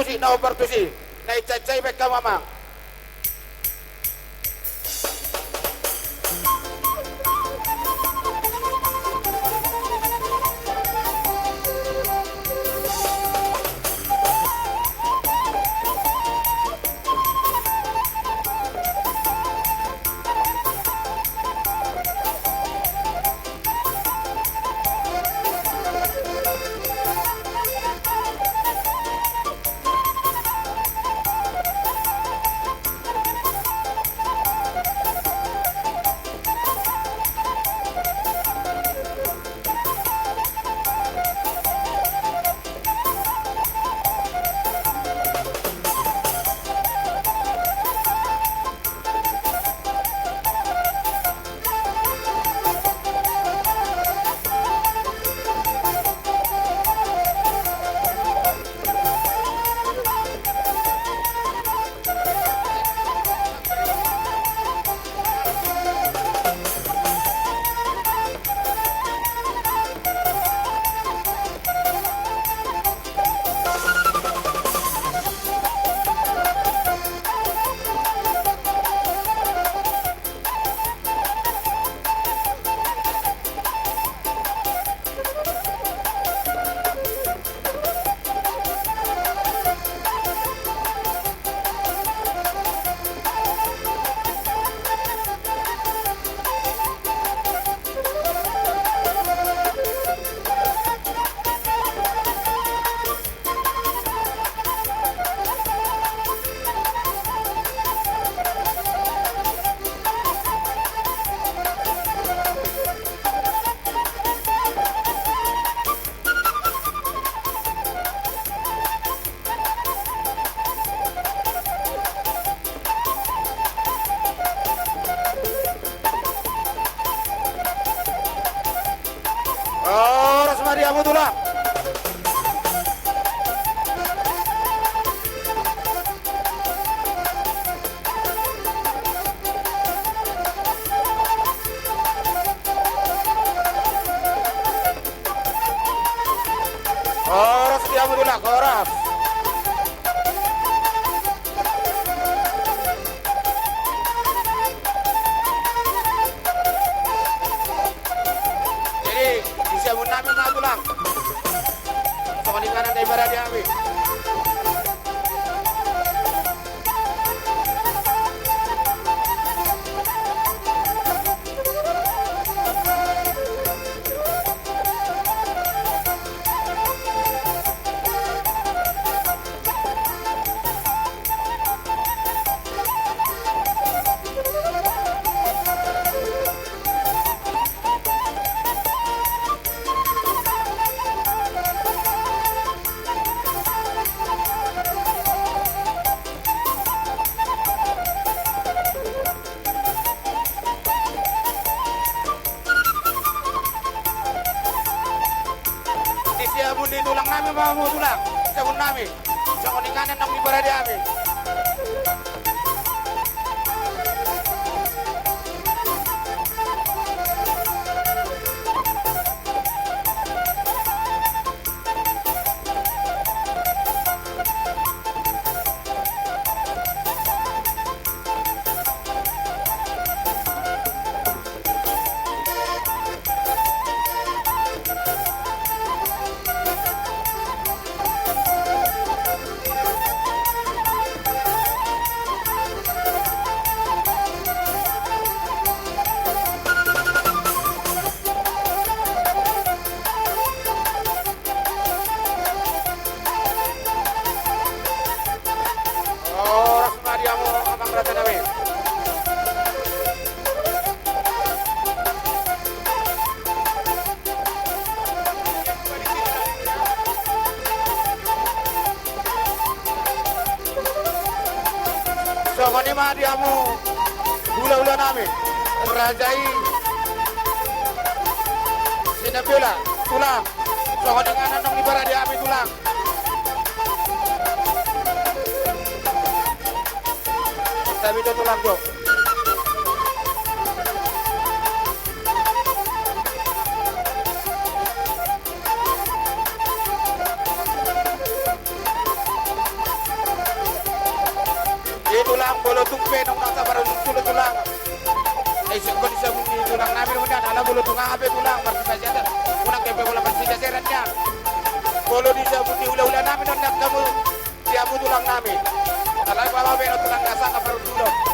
tusi na overtusi na ichay ka mamang. Rosmadi Amudullah. Rosmadi Amudullah, koras. Siapun namin na tulang. Sa kalinganan na ibaradi kami. Siapun di tulang namin mga mo tulang. Siapun namin. Sa kalinganan ng ibaradi kami. So kanima dia mo hula-hula namin Rajai Sinabila tulang. So kaninganan ng ibaradi kami tulang. Sabi ito tulang ko. tulang bolo tumpe nong nasa baru sulit tulang. Kung bisa bunyi tulang namin mo yan, alam bolo tungang abe tulang, marasa siya na. Unang kepe bola persida seran niya. Bolo di sa bunyi ula-ula namin nong nagkamu, siya mo tulang namin. Alam ba ba tulang nasa kaparutulo.